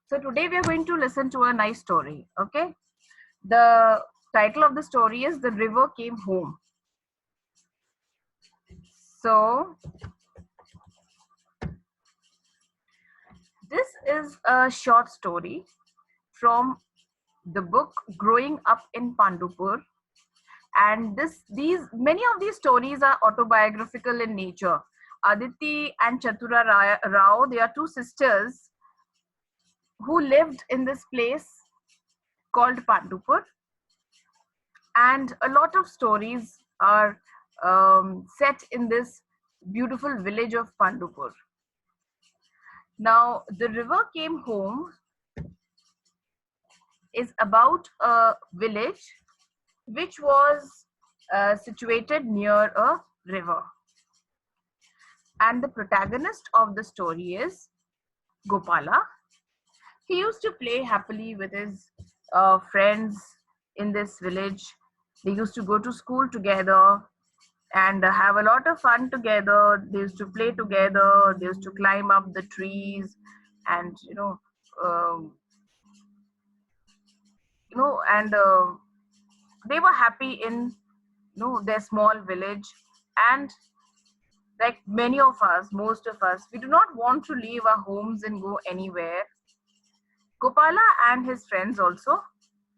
So today we are going to listen to a nice story. Okay. The title of the story is The River Came Home. So this is a short story from the book Growing Up in Pandupur. And these many of these stories are autobiographical in nature. Aditi and Chatura Rao, they are two sisters who lived in this place called Pandupur, and a lot of stories are set in this beautiful village of Pandupur. Now, The River Came Home is about a village which was situated near a river. And the protagonist of the story is Gopala. He used to play happily with his friends in this village. They used to go to school together and have a lot of fun together. They used to play together. They used to climb up the trees, and um, and they were happy in their small village. And like many of us, most of us, we do not want to leave our homes and go anywhere. Gopala and his friends also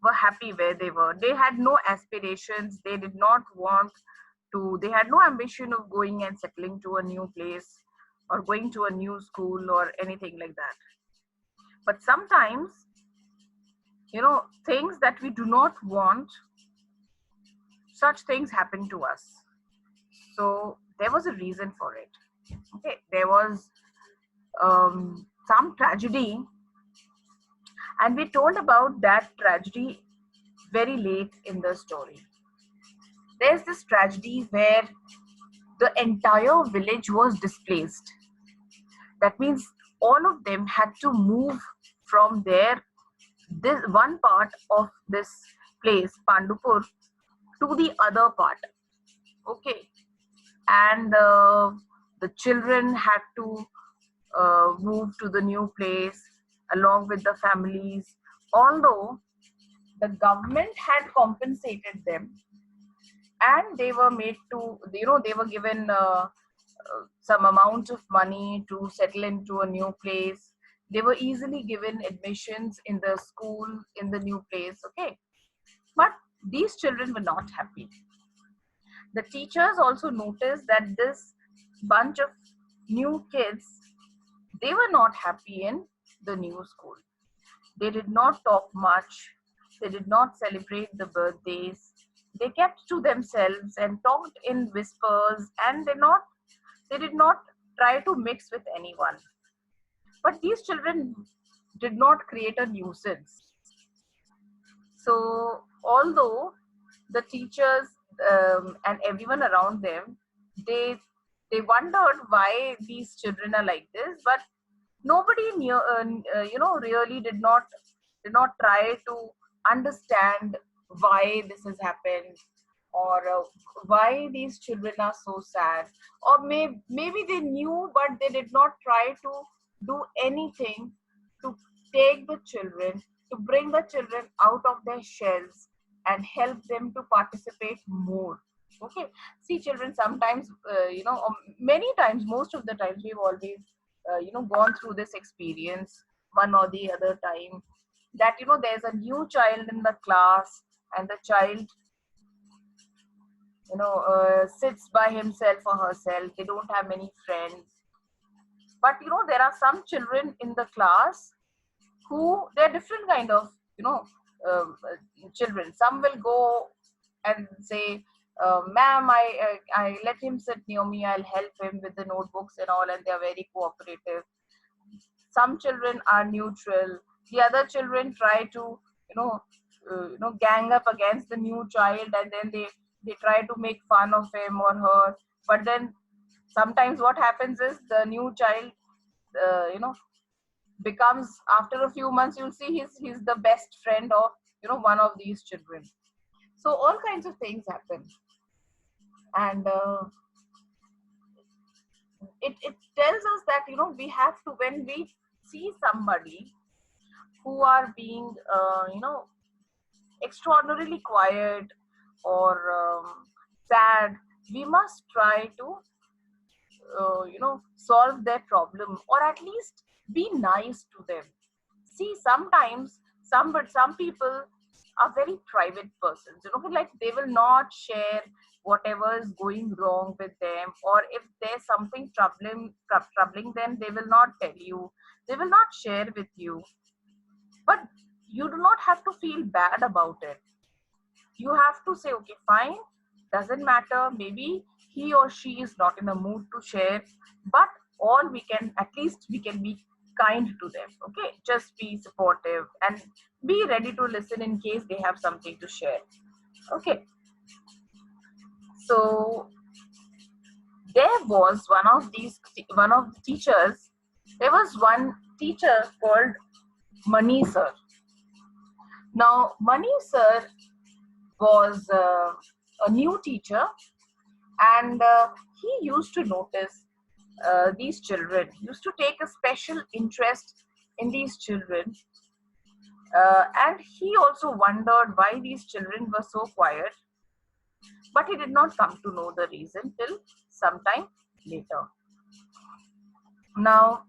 were happy where they were. They had no aspirations. They did not want to, they had no ambition of going and settling to a new place or going to a new school or anything like that. But sometimes, things that we do not want, such things happen to us. So there was a reason for it. Okay, there was some tragedy, and we told about that tragedy very late in the story. There's this tragedy where the entire village was displaced. That means all of them had to move from this one part of this place, Pandupur, to the other part. Okay, and the children had to move to the new place along with the families. Although the government had compensated them, and they were made to, they were given some amount of money to settle into a new place. They were easily given admissions in the school in the new place. Okay, but these children were not happy. The teachers also noticed that this bunch of new kids, they were not happy in the new school. They did not talk much. They did not celebrate the birthdays. They kept to themselves and talked in whispers, and they did not try to mix with anyone. But these children did not create a nuisance. So, although the teachers and everyone around them, they they wondered why these children are like this, but nobody knew, really did not try to understand why this has happened, or why these children are so sad. Or maybe they knew, but they did not try to do anything to take the children, to bring the children out of their shells and help them to participate more. Okay, see, children sometimes, or many times, most of the times, we've always gone through this experience one or the other time, that there's a new child in the class, and the child sits by himself or herself. They don't have many friends. But there are some children in the class who, they're different kind of children. Some will go and say, ma'am, I let him sit near me, I'll help him with the notebooks and all, and they're very cooperative. Some children are neutral. The other children try to gang up against the new child, and then they try to make fun of him or her. But then sometimes what happens is the new child becomes, after a few months, you'll see he's the best friend of one of these children. So all kinds of things happen. And it tells us that we have to, when we see somebody, who are being, extraordinarily quiet or sad, we must try to, solve their problem, or at least be nice to them. See, sometimes some people are very private persons, like they will not share whatever is going wrong with them, or if there's something troubling them, they will not tell you, they will not share with you. But you do not have to feel bad about it. You have to say, okay, fine, doesn't matter, maybe he or she is not in the mood to share, but all we can, at least we can be kind to them. Okay, just be supportive and be ready to listen in case they have something to share. Okay, so there was one of the teachers, there was one teacher called Mani sir. Now Mani sir was a new teacher, and he used to notice these children, he used to take a special interest in these children, and he also wondered why these children were so quiet, but he did not come to know the reason till sometime later. Now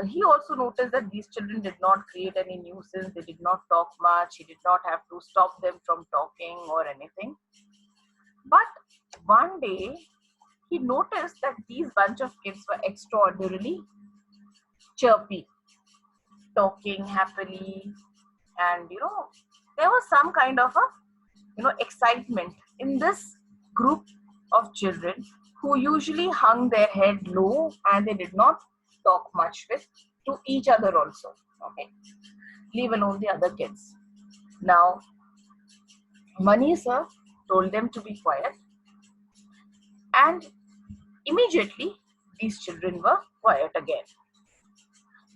he also noticed that these children did not create any nuisance, they did not talk much, he did not have to stop them from talking or anything. But one day he noticed that these bunch of kids were extraordinarily chirpy, talking happily, and there was some kind of a excitement in this group of children who usually hung their head low, and they did not talk much with to each other also. Okay, leave alone the other kids. Now Mani sir told them to be quiet, and immediately these children were quiet again.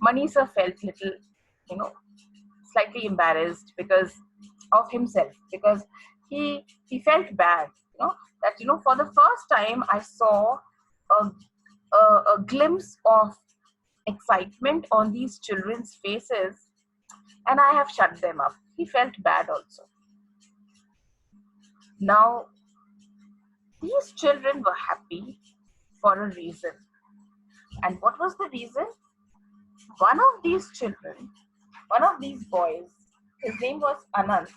Mani sir felt little, you know, slightly embarrassed because of himself, because he felt bad, that for the first time I saw a, a glimpse of excitement on these children's faces, and I have shut them up. He felt bad also. Now these children were happy for a reason. And what was the reason? One of these children, one of these boys, his name was Anand.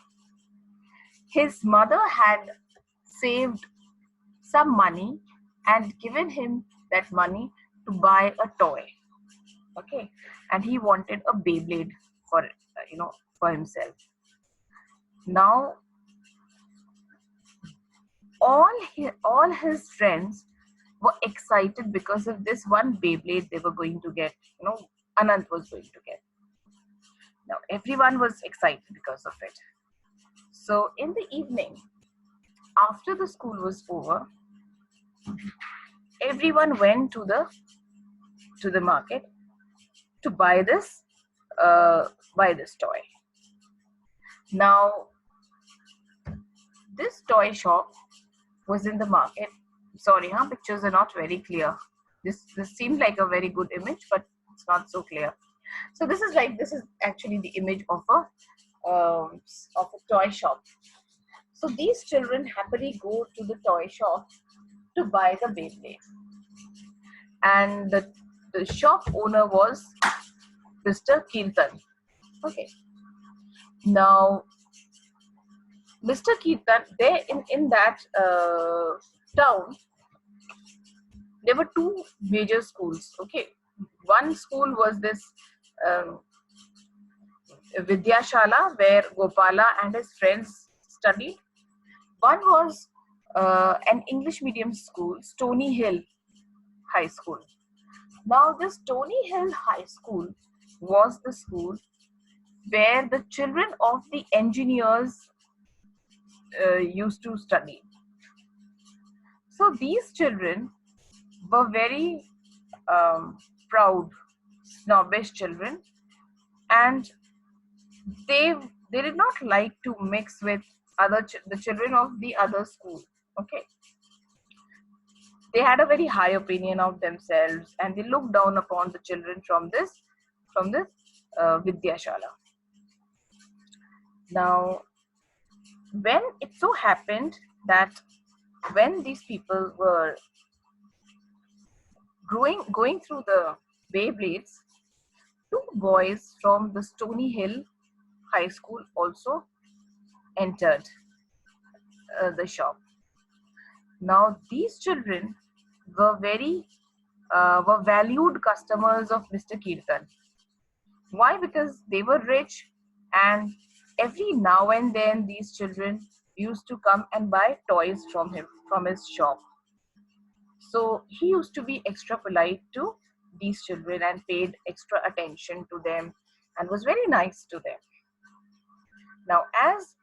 His mother had saved some money and given him that money to buy a toy. Okay, and he wanted a Beyblade for for himself. Now all his friends were excited because of this one Beyblade they were going to get. Anand was going to get. Now everyone was excited because of it. So in the evening, after the school was over, everyone went to the market to buy this toy. Now this toy shop was in the market. Sorry, pictures are not very clear. This seemed like a very good image, but it's not so clear. So this is actually the image of a toy shop. So these children happily go to the toy shop to buy the Beyblade, and the shop owner was Mr. Kirtan. Okay. Now Mr. Kirtan, there in that town, there were two major schools. Okay, one school was this Vidyashala, where Gopala and his friends studied. One was an English medium school, Stony Hill High School. Now this Stony Hill High School was the school where the children of the engineers used to study. So these children were very proud, snobbish children, and they did not like to mix with the children of the other school. Okay, they had a very high opinion of themselves, and they looked down upon the children from this Vidyashala. Now, when it so happened that when these people were going through the Beyblades, two boys from the Stony Hill High School also entered the shop. Now, these children were were valued customers of Mr. Kirtan. Why? Because they were rich, and every now and then these children used to come and buy toys from him, from his shop. So he used to be extra polite to these children and paid extra attention to them and was very nice to them. Now, as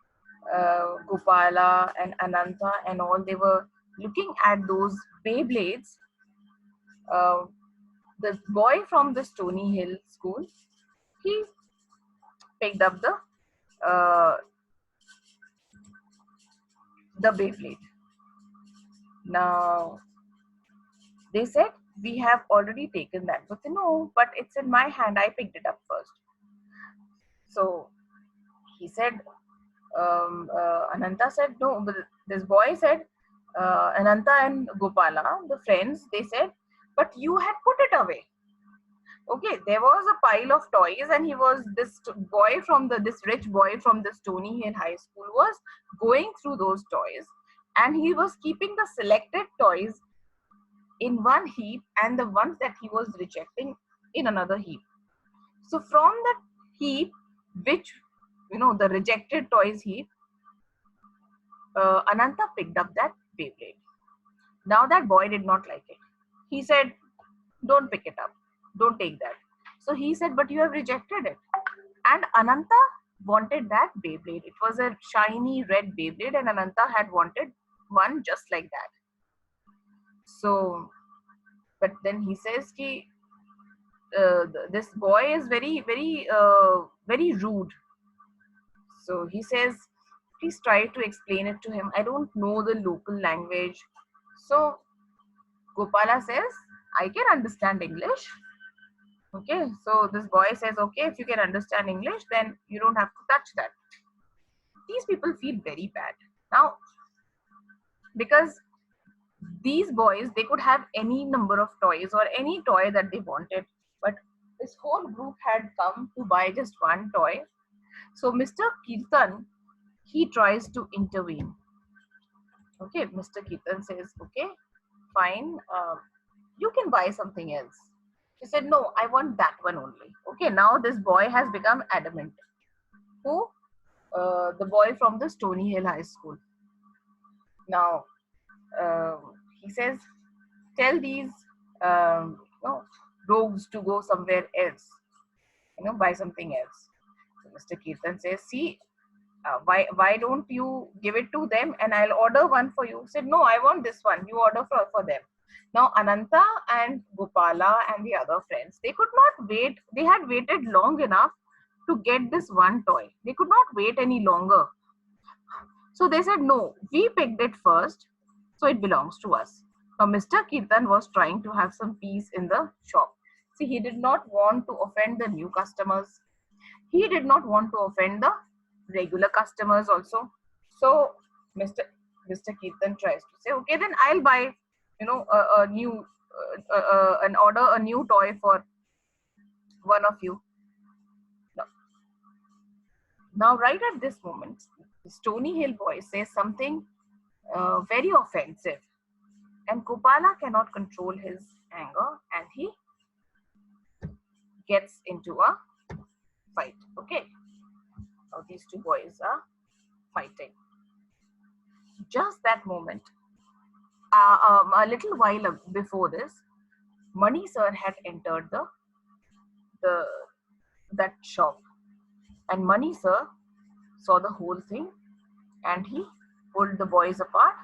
Gopala and Ananta and all, they were looking at those Beyblades, uh, the boy from the Stony Hill school, he picked up uh, the Beyblade. Now, they said, we have already taken that. But no, but it's in my hand. I picked it up first. So he said, Ananta said, no, but this boy said, Ananta and Gopala, the friends, they said, but you had put it away. Okay, there was a pile of toys, and he was this boy from this rich boy from the Stony Hill High School was going through those toys, and he was keeping the selected toys in one heap and the ones that he was rejecting in another heap. So from that heap, which the rejected toys heap, Ananta picked up that Beyblade. Now that boy did not like it. He said, "Don't pick it up. Don't take that." So he said, "But you have rejected it." And Ananta wanted that Beyblade. It was a shiny red Beyblade, and Ananta had wanted one just like that. So, but then he says, "Ki this boy is very rude." So he says, "Please try to explain it to him. I don't know the local language." So Gopala says, "I can understand English." Okay, so this boy says, "Okay, if you can understand English, then you don't have to touch that." These people feel very bad now, because these boys, they could have any number of toys or any toy that they wanted, but this whole group had come to buy just one toy. So Mr. Kirtan, he tries to intervene. Okay, Mr. Kirtan says, "Okay, fine, you can buy something else." He said, "No, I want that one only." Okay, now this boy has become adamant. Who? The boy from the Stony Hill High School. Now, uh, he says, "Tell these rogues to go somewhere else, buy something else." So Mr. Kirtan says, "See, why don't you give it to them and I'll order one for you?" He said, "No, I want this one. You order for them." Now, Ananta and Gopala and the other friends, they could not wait. They had waited long enough to get this one toy. They could not wait any longer. So they said, "No, we picked it first, so it belongs to us." Now, Mr. Kirtan was trying to have some peace in the shop. See, he did not want to offend the new customers. He did not want to offend the regular customers also. So, Mr. Mr. Kirtan tries to say, "Okay, then I'll buy, a new, and order a new toy for one of you." Now, right at this moment, the Stony Hill boy says something very offensive, and Gopala cannot control his anger, and he gets into a fight. Okay, now these two boys are fighting. Just that moment, a little while before this, Mani sir had entered the that shop, and Mani sir saw the whole thing, and he pulled the boys apart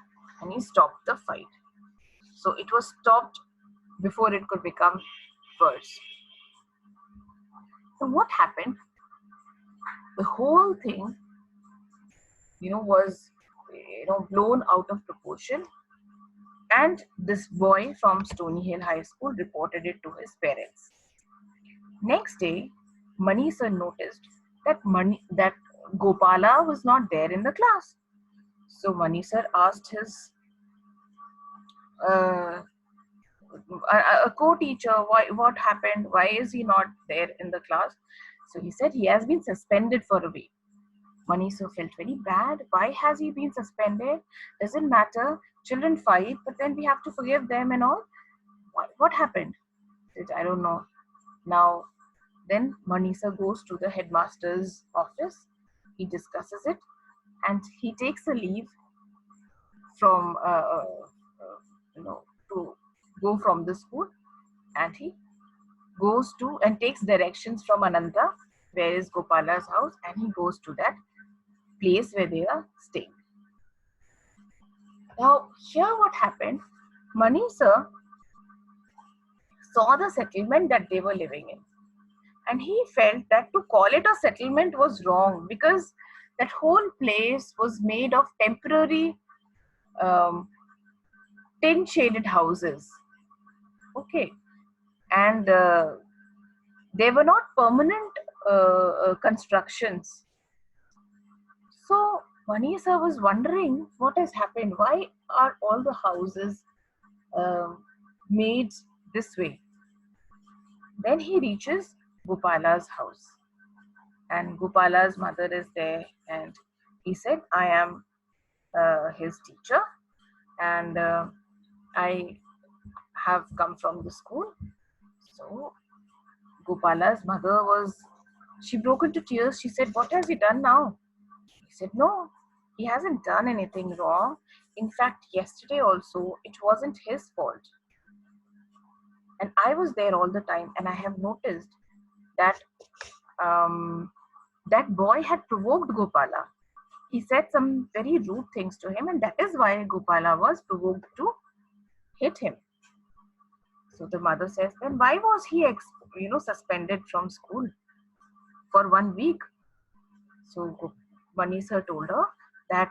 and he stopped the fight. So it was stopped before it could become worse. So what happened? The whole thing, was blown out of proportion, and this boy from Stony Hill High School reported it to his parents. Next day, Mani sir noticed that Gopala was not there in the class. So Mani sir asked his uh, a co-teacher, what happened? Why is he not there in the class? So he said he has been suspended for a week. Mani sir felt very bad. Why has he been suspended? Doesn't matter. Children fight, but then we have to forgive them and all. What happened? I don't know. Now, then Mani sir goes to the headmaster's office. He discusses it, and he takes a leave from to go from the school, and he goes to and takes directions from Ananta, where is Gopala's house, and he goes to that place where they are staying. Now, here what happened, Mani sir saw the settlement that they were living in, and he felt that to call it a settlement was wrong, because that whole place was made of temporary tin shaded houses. Okay, and they were not permanent constructions. So Mani sir was wondering what has happened. Why are all the houses made this way? Then he reaches Gopala's house, and Gopala's mother is there, and he said, I am his teacher, and I have come from the school. So Gopala's mother she broke into tears. She said, what has he done now? He said, no, he hasn't done anything wrong. In fact, yesterday also, it wasn't his fault. And I was there all the time, and I have noticed that that boy had provoked Gopala. He said some very rude things to him, and that is why Gopala was provoked to hit him. So the mother says, then why was he suspended from school for 1 week? So Mani sir told her that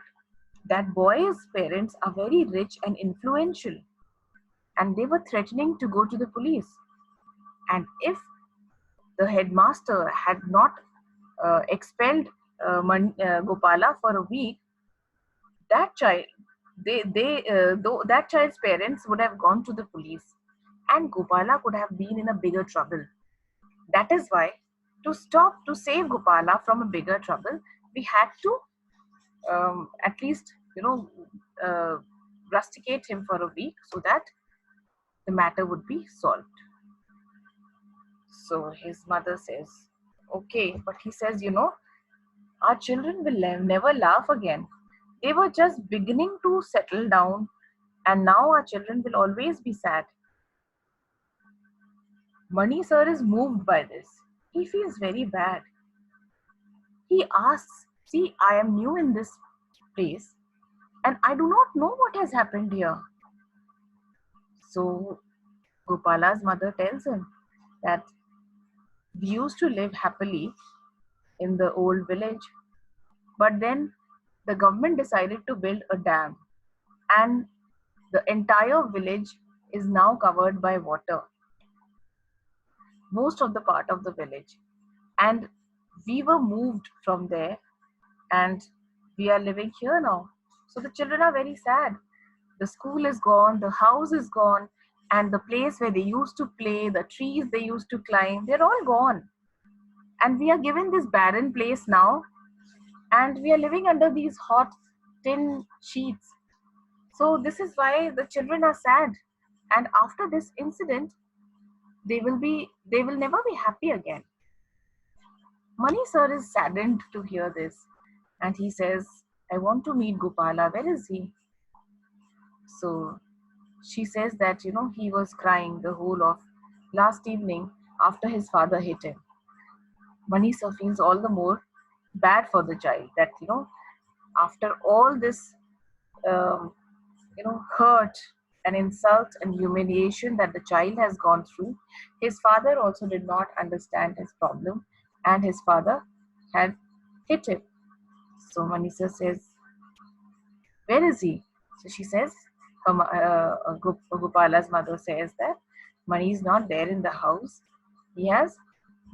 that boy's parents are very rich and influential, and they were threatening to go to the police. And if the headmaster had not expelled Gopala for a week, that child, that child's parents would have gone to the police, and Gopala could have been in a bigger trouble. That is why, to save Gopala from a bigger trouble, we had to at least rusticate him for a week so that the matter would be solved. So his mother says, okay, but he says, our children will never laugh again. They were just beginning to settle down, and now our children will always be sad. Mani sir is moved by this. He feels very bad. He asks, see, I am new in this place, and I do not know what has happened here. So Gopala's mother tells him that we used to live happily in the old village, but then the government decided to build a dam, and the entire village is now covered by water, most of the part of the village, and we were moved from there, and we are living here now. So the children are very sad. The school is gone, the house is gone, and the place where they used to play, the trees they used to climb, they're all gone. And we are given this barren place now, and we are living under these hot tin sheets. So this is why the children are sad. And after this incident, they will never be happy again. Mani sir is saddened to hear this, and he says, I want to meet Gopala. Where is he? So she says that, he was crying the whole of last evening after his father hit him. Mani sir feels all the more bad for the child, that, after all this, hurt and insult and humiliation that the child has gone through, his father also did not understand his problem, and his father had hit him. So Mani sir says, where is he? So she says, Gopala's mother says that Mani is not there in the house. He has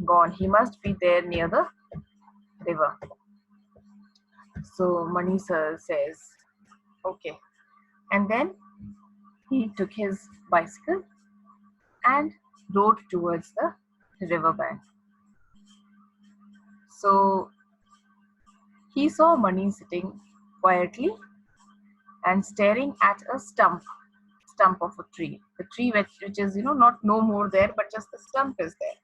gone. He must be there near the river. So Mani sir says, okay. And then he took his bicycle and rode towards the riverbank. So he saw Mani sitting quietly and staring at a stump of a tree. The tree which is, not no more there, but just the stump is there.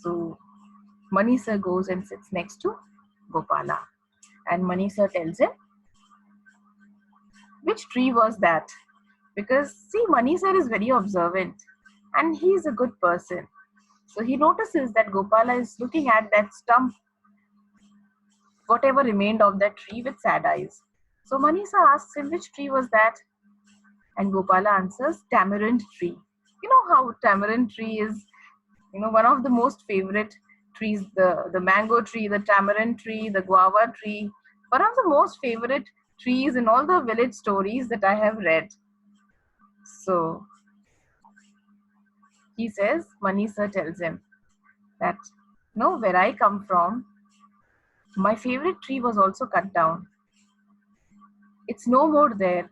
So Mani sir goes and sits next to Gopala. And Mani sir tells him, which tree was that? Because see, Mani sir is very observant and he is a good person. So he notices that Gopala is looking at that stump, whatever remained of that tree, with sad eyes. So Mani sir asks him, which tree was that? And Gopala answers, tamarind tree. You know how tamarind tree is, one of the most favorite trees, the mango tree, the tamarind tree, the guava tree, one of the most favorite trees in all the village stories that I have read. So he says, Mani sir tells him that, where I come from, my favorite tree was also cut down. It's no more there.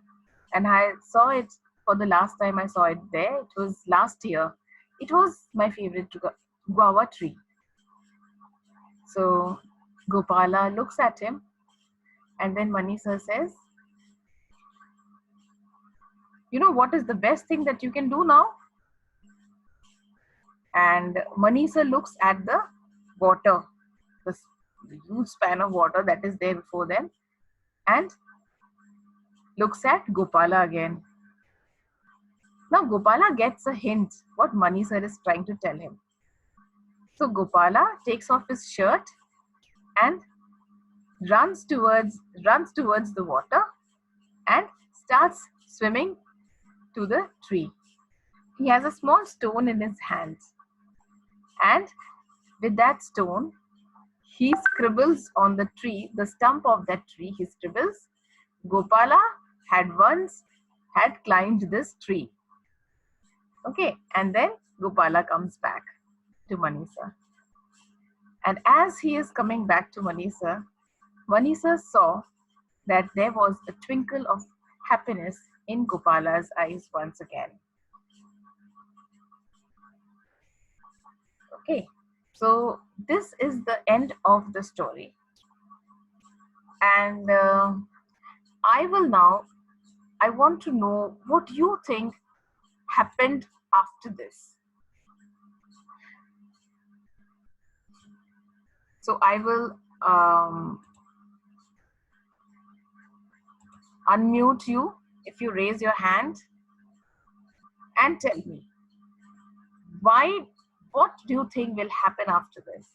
And I saw it for the last time I saw it there. It was last year. It was my favorite guava tree. So Gopala looks at him, and then Mani sir says, what is the best thing that you can do now? And Mani sir looks at the water, the huge span of water that is there before them, and looks at Gopala again. Now Gopala gets a hint what Mani sir is trying to tell him. So Gopala takes off his shirt and runs towards the water and starts swimming to the tree. He has a small stone in his hands, and with that stone he scribbles on the tree, the stump of that tree. He scribbles, Gopala had once climbed this tree. Okay, and then Gopala comes back to Mani sir. And as he is coming back to Mani sir saw that there was a twinkle of happiness in Gopala's eyes once again. Okay, so this is the end of the story. And I want to know what you think happened after this. So I will unmute you if you raise your hand and tell me what do you think will happen after this?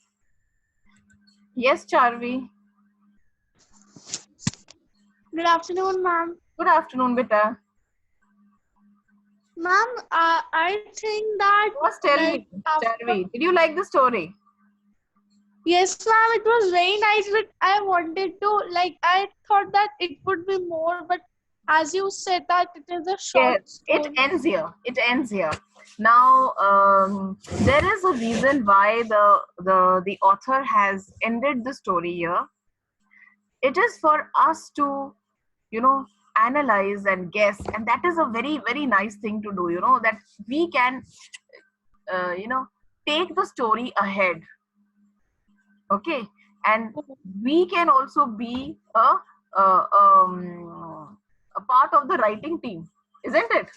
Yes, Charvi. Good afternoon, ma'am. Good afternoon, beta. Ma'am, I think that... First tell me, Charvi, did you like the story? Yes, ma'am, it was very nice, but I wanted to, I thought that it would be more, but as you said that it is a short story. It ends here. Now, there is a reason why the author has ended the story here. It is for us to, analyze and guess, and that is a very, very nice thing to do, that we can, take the story ahead. Okay, and we can also be a part of the writing team, isn't it?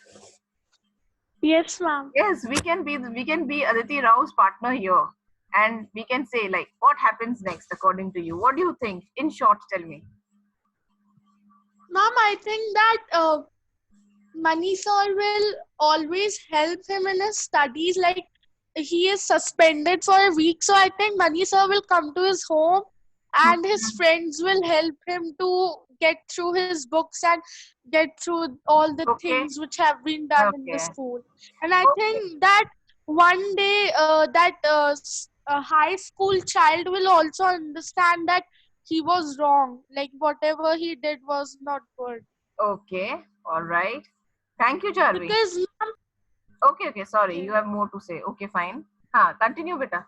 Yes, ma'am. Yes, we can be Aditi Rao's partner here, and we can say, like, what happens next according to you? What do you think? In short, tell me. Ma'am, I think that Mani sir will always help him in his studies. Like, he is suspended for a week, so I think Mani sir will come to his home and his friends will help him to get through his books and get through all the things which have been done in the school. And I think that one day a high school child will also understand that he was wrong. Like, whatever he did was not good. Okay, all right. Thank you, Charvi. Because okay, sorry, you have more to say. Okay, fine. हाँ, continue beta.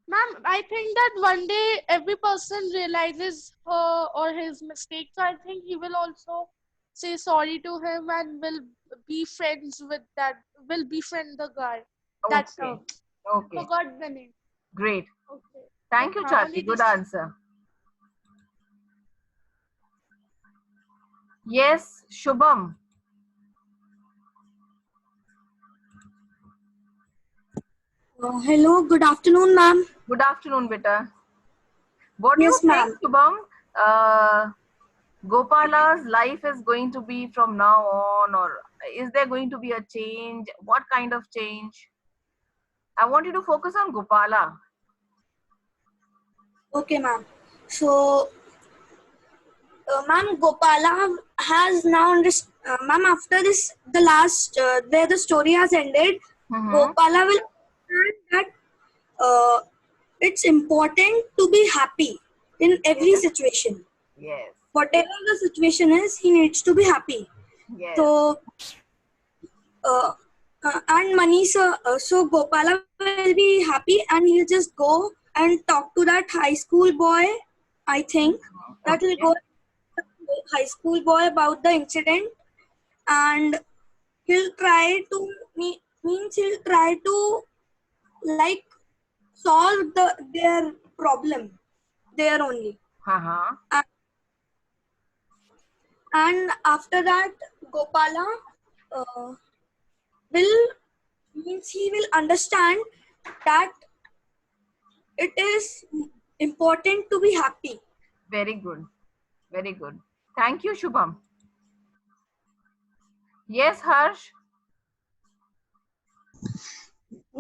Ma'am, I think that one day every person realizes her or his mistake. So I think he will also say sorry to him and will be friends with that. Will befriend the guy. That Okay. Okay. forgot the name. Great. Okay. Thank you, Ma'am, only Charvi. Good this. answer. Yes, Shubham. Hello, good afternoon, ma'am. Good afternoon, beta. What do you Yes, ma'am. think, Shubham? Gopala's life is going to be from now on, or is there going to be a change? What kind of change? I want you to focus on Gopala. Okay, ma'am. So, ma'am, Gopala has now ma'am, after this, the last, where the story has ended, Mm-hmm. Gopala will understand that it's important to be happy in every Yes. situation. Yes. Whatever the situation is, he needs to be happy. Yes. So, and Manisha, so Gopala will be happy and he'll just go and talk to that high school boy. I think that will Okay. go to the high school boy about the incident, and he'll try to means he'll try to like solve their problem there only. Uh-huh. And after that, Gopala will means he will understand that it is important to be happy. Very good. Very good. Thank you, Shubham. Yes, Harsh.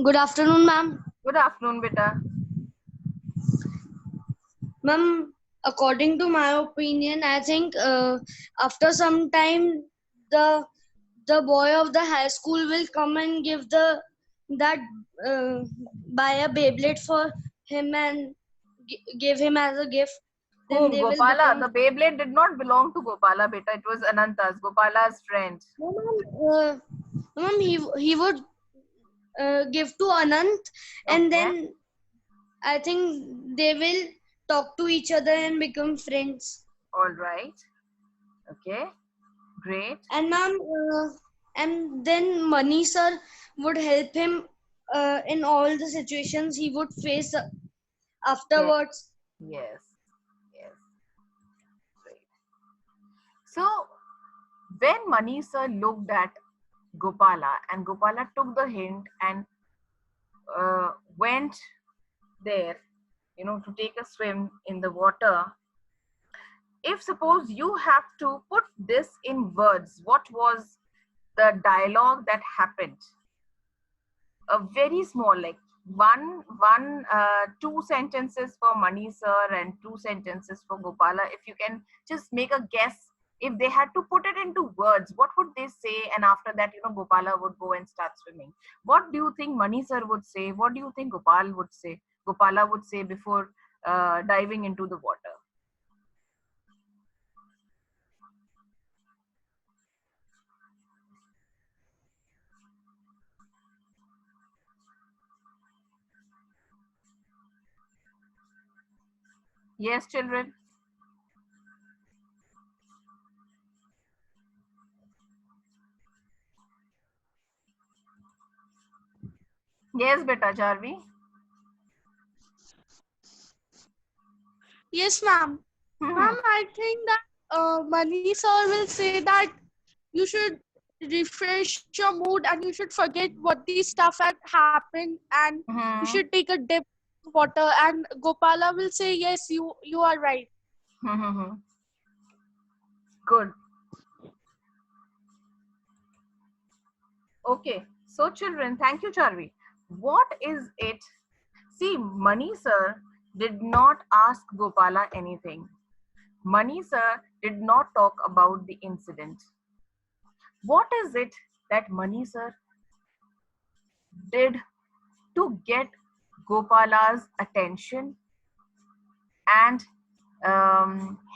Good afternoon, ma'am. Good afternoon, beta. Ma'am, according to my opinion, I think after some time, the boy of the high school will come and give that buy a Beyblade for him and give him as a gift. Then Whom? they will Gopala. become. The Beyblade did not belong to Gopala, beta. It was Ananta's, Gopala's friend. No, ma'am, he would give to Anant, and Okay. then I think they will talk to each other and become friends. All right. Okay. Great. And ma'am, and then Mani sir would help him in all the situations he would face afterwards. Yes. Yes. Great. So when Mani sir looked at Gopala and Gopala took the hint and went there, to take a swim in the water. If suppose you have to put this in words, what was the dialogue that happened? A very small, like two sentences for Mani sir and two sentences for Gopala. If you can just make a guess, if they had to put it into words, what would they say? And after that, Gopala would go and start swimming. What do you think Mani sir would say? What do you think Gopala would say before diving into the water? Yes, children. Yes, beta Jarvi. Yes, ma'am. Ma'am, I think that Mani sir will say that you should refresh your mood and you should forget what these stuff had happened and you should take a dip in water. And Gopala will say, yes, you are right. Good. Okay. So, children, thank you, Charvi. What is it? See, Mani sir did not ask Gopala anything. Mani sir did not talk about the incident. What is it that Mani sir did to get Gopala's attention and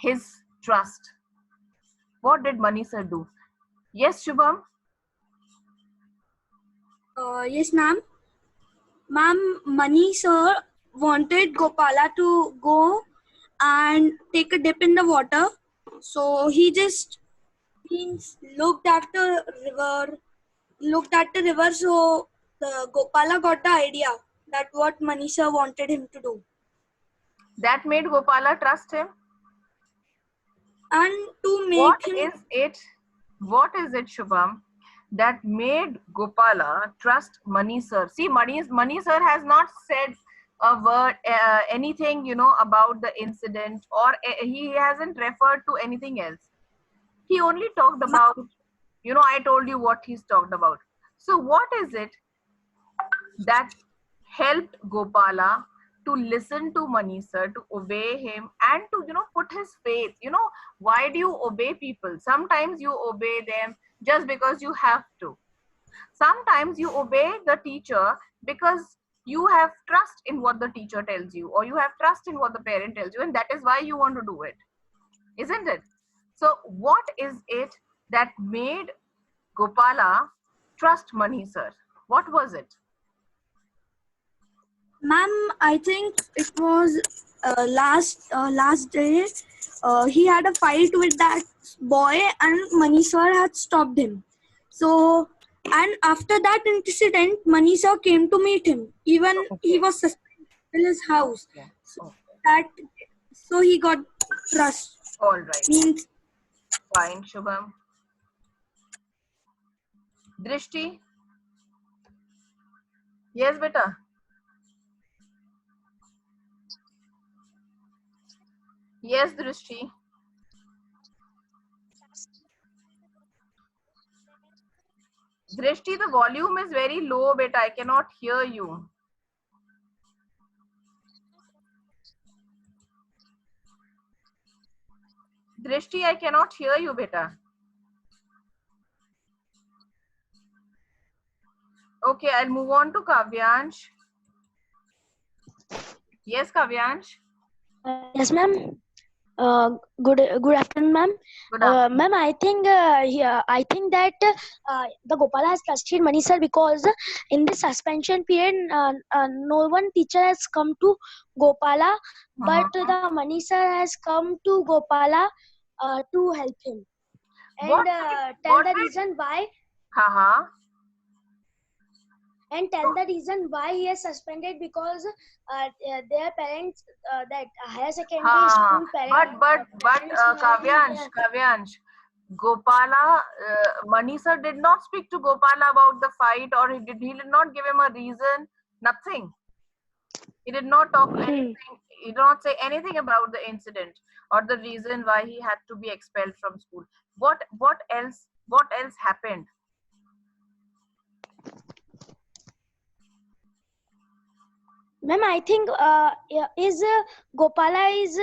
his trust? What did Mani sir do? Yes, Shubham? Yes, ma'am. Ma'am, Mani sir wanted Gopala to go and take a dip in the water. So he just means looked at the river. So the Gopala got the idea that what Mani sir wanted him to do. That made Gopala trust him. And to make What him, is it, Shubham, that made Gopala trust Mani sir? See, Mani sir has not said a word, anything, about the incident, or he hasn't referred to anything else. He only talked about, I told you what he's talked about. So what is it that helped Gopala to listen to Mani sir, to obey him, and to put his faith? Why do you obey people? Sometimes you obey them just because you have to. Sometimes you obey the teacher because you have trust in what the teacher tells you, or you have trust in what the parent tells you, and that is why you want to do it, isn't it? So what is it that made Gopala trust Mani sir? What was it? ma'am, I think it was last day. He had a fight with that boy, and Mani sir had stopped him. So, and after that incident, Mani sir came to meet him. Even he was suspended in his house. Yeah. So that, so he got trust. All right. Means Fine, Shubham. Drishti? Yes, beta. Yes, Drishti. Drishti, the volume is very low, beta. I cannot hear you. Drishti, I cannot hear you, beta. Okay, I'll move on to Kavyansh. Yes, Kavyansh. Yes, ma'am. Good afternoon, ma'am. Good afternoon. Ma'am, I think I think that the Gopala has trusted Mani sir because in this suspension period, no one teacher has come to Gopala, but the Mani sir has come to Gopala to help him and What tell the did- reason why. Haha. And tell the reason why he is suspended because their parents, that higher secondary school parents. But Kavyansh, Gopala, Mani sir did not speak to Gopala about the fight, or he did not give him a reason. Nothing. He did not talk anything. He did not say anything about the incident or the reason why he had to be expelled from school. What else? What else happened? Ma'am, I think is Gopala is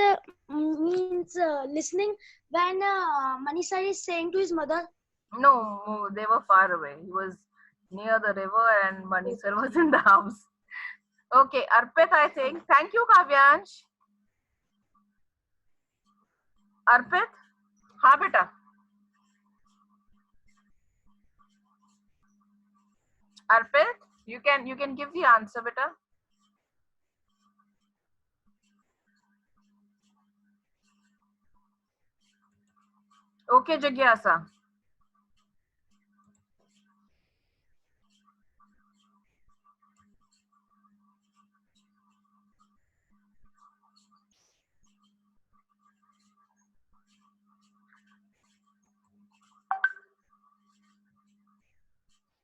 means listening when Mani sir is saying to his mother. No, they were far away. He was near the river, and Mani sir was in the house. Okay, Arpit, I think. Thank you, Kavyansh. Arpit? Ha, beta. Arpit, you can give the answer, beta. Okay, Jagyasa.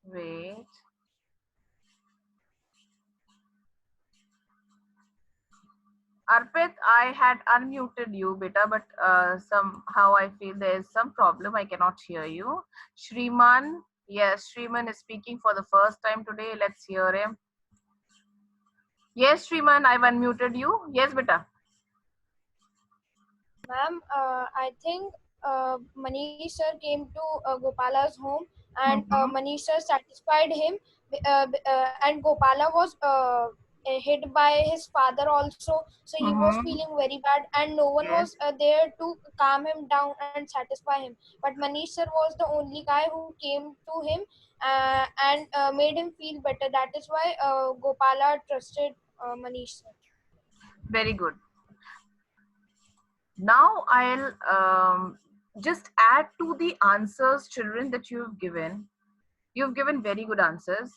Wait. Arpit, I had unmuted you, beta, but somehow I feel there is some problem. I cannot hear you. Shriman, yes, Shriman is speaking for the first time today. Let's hear him. Yes, Shriman, I've unmuted you. Yes, beta. Ma'am, I think Manish sir came to Gopala's home, and Manish sir satisfied him, and Gopala was hit by his father also, so he was feeling very bad, and no one was there to calm him down and satisfy him. But Manish sir was the only guy who came to him and made him feel better. That is why Gopala trusted Manish sir. Very good. Now I'll just add to the answers, children, that you've given. You've given very good answers.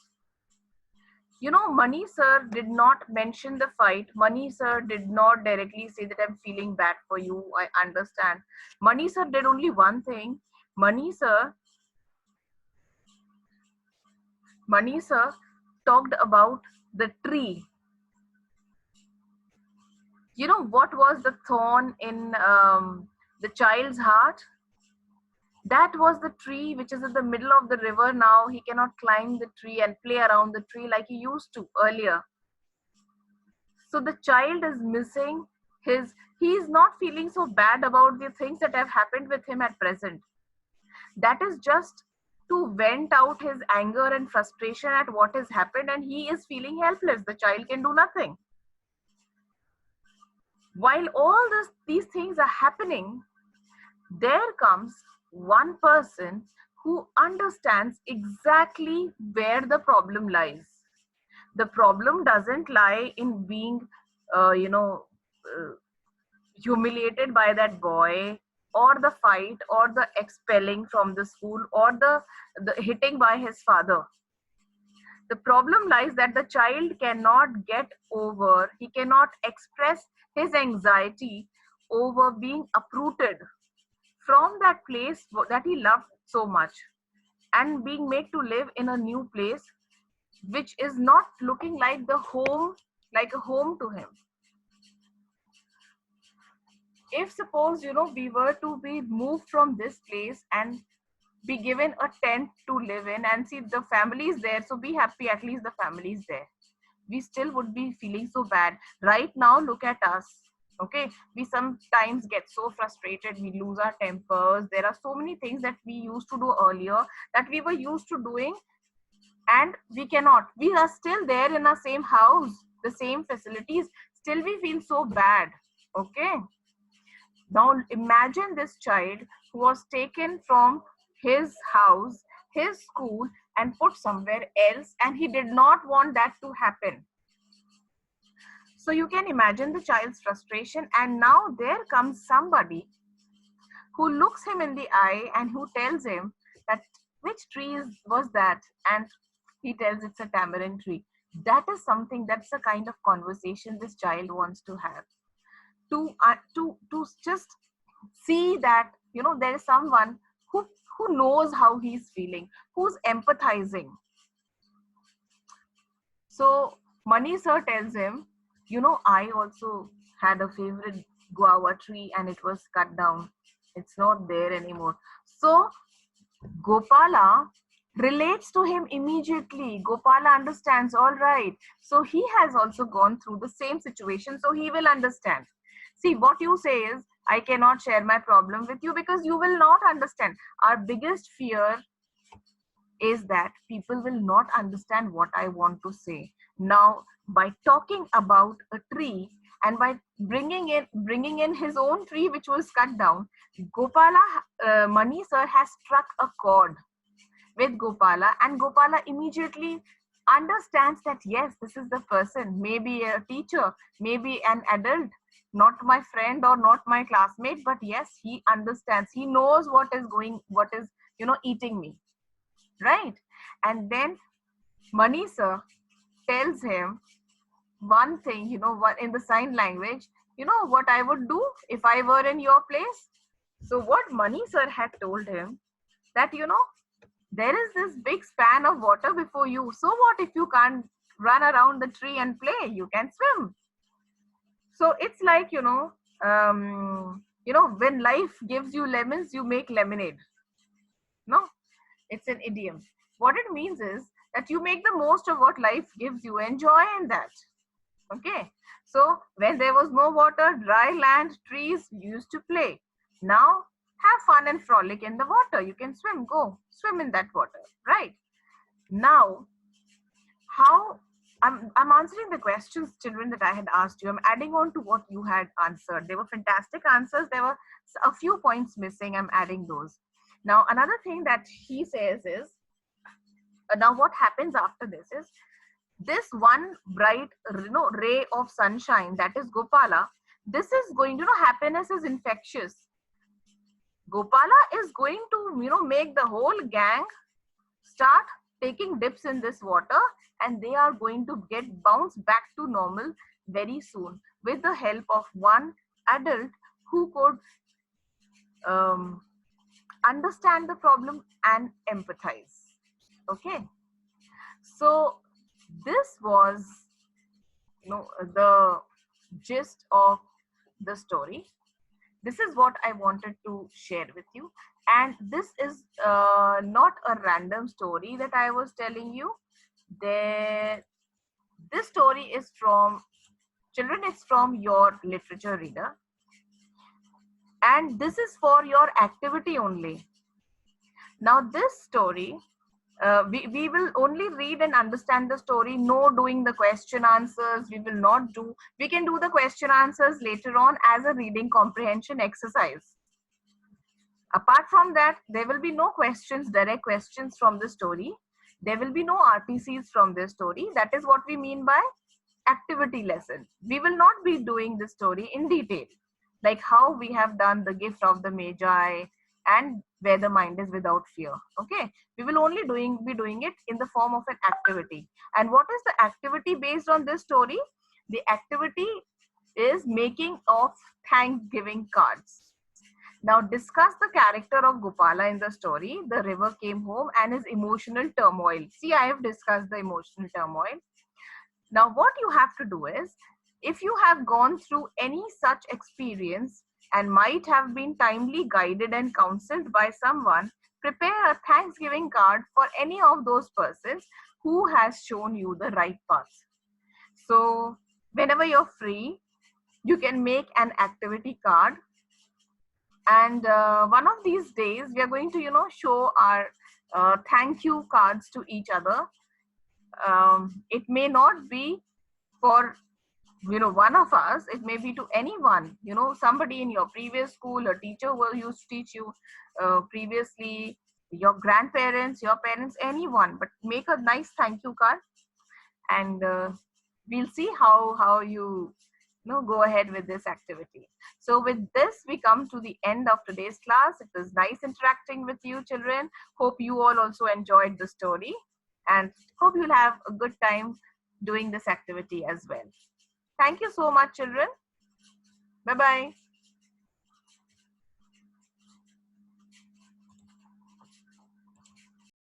You know, Mani sir did not mention the fight. Mani sir did not directly say that I'm feeling bad for you. I understand. Mani sir did only one thing. Mani sir talked about the tree. You know what was the thorn in the child's heart? That was the tree which is in the middle of the river. Now he cannot climb the tree and play around the tree like he used to earlier. So the child is missing he is not feeling so bad about the things that have happened with him at present. That is just to vent out his anger and frustration at what has happened, and he is feeling helpless. The child can do nothing. While all these things are happening, there comes one person who understands exactly where the problem lies. The problem doesn't lie in being, humiliated by that boy, or the fight, or the expelling from the school, or the hitting by his father. The problem lies that the child cannot get over, he cannot express his anxiety over being uprooted from that place that he loved so much and being made to live in a new place which is not looking like a home to him. If suppose, we were to be moved from this place and be given a tent to live in and see the family is there, so be happy, at least the family is there, we still would be feeling so bad. Right now, look at us. Okay, we sometimes get so frustrated, we lose our tempers. There are so many things that we used to do earlier that we were used to doing, and we cannot. We are still there in our same house, the same facilities, still we feel so bad. Okay, now imagine this child who was taken from his house, his school, and put somewhere else, and he did not want that to happen. So you can imagine the child's frustration, and now there comes somebody who looks him in the eye and who tells him that which tree was that, and he tells it's a tamarind tree. That is something, that's the kind of conversation this child wants to have. To just see that, there is someone who knows how he's feeling, who's empathizing. So Mani sir tells him, I also had a favorite guava tree and it was cut down. It's not there anymore. So Gopala relates to him immediately. Gopala understands, all right. So he has also gone through the same situation, so he will understand. See, what you say is, I cannot share my problem with you because you will not understand. Our biggest fear is that people will not understand what I want to say. Now, by talking about a tree and by bringing in his own tree which was cut down, Mani sir has struck a chord with Gopala, and Gopala immediately understands that yes, this is the person, maybe a teacher, maybe an adult, not my friend or not my classmate, but yes, he understands, he knows what is eating me, right? And then Mani sir tells him one thing, what in the sign language, what I would do if I were in your place. So what Mani sir had told him that, there is this big span of water before you. So what if you can't run around the tree and play? You can swim. So it's like, when life gives you lemons, you make lemonade. No, it's an idiom. What it means is that you make the most of what life gives you. Enjoy in that. Okay. So when there was no water, dry land, trees, you used to play. Now have fun and frolic in the water. You can swim, go swim in that water, right? Now, how I'm answering the questions, children, that I had asked you. I'm adding on to what you had answered. They were fantastic answers. There were a few points missing. I'm adding those. Now, another thing that he says is, now what happens after this is, this one bright, ray of sunshine, that is Gopala, this is going to, happiness is infectious. Gopala is going to, make the whole gang start taking dips in this water, and they are going to get bounced back to normal very soon with the help of one adult who could understand the problem and empathize. Okay, so this was the gist of the story. This is what I wanted to share with you, and this is not a random story that I was telling you. This story is from, children, it's from your literature reader, and this is for your activity only. Now this story, we will only read and understand the story, no doing the question answers. We will not do, we can do the question answers later on as a reading comprehension exercise. Apart from that, there will be no questions, direct questions from the story. There will be no RTCs from this story. That is what we mean by activity lesson. We will not be doing the story in detail, like how we have done the gift of the Magi and where the mind is without fear. Okay, we will only be doing it in the form of an activity. And what is the activity based on this story? The activity is making of Thanksgiving cards. Now discuss the character of Gopala in the story. The river came home and his emotional turmoil. See, I have discussed the emotional turmoil. Now what you have to do is, if you have gone through any such experience and might have been timely guided and counseled by someone, prepare a Thanksgiving card for any of those persons who has shown you the right path. So whenever you're free, you can make an activity card. And one of these days, we are going to, show our thank you cards to each other. It may not be for, one of us. It may be to anyone, somebody in your previous school, a teacher who used to teach you previously, your grandparents, your parents, anyone. But make a nice thank you card, and we'll see how you go ahead with this activity. So with this, we come to the end of today's class. It was nice interacting with you, children. Hope you all also enjoyed the story, and hope you'll have a good time doing this activity as well. Thank you so much, children. Bye-bye.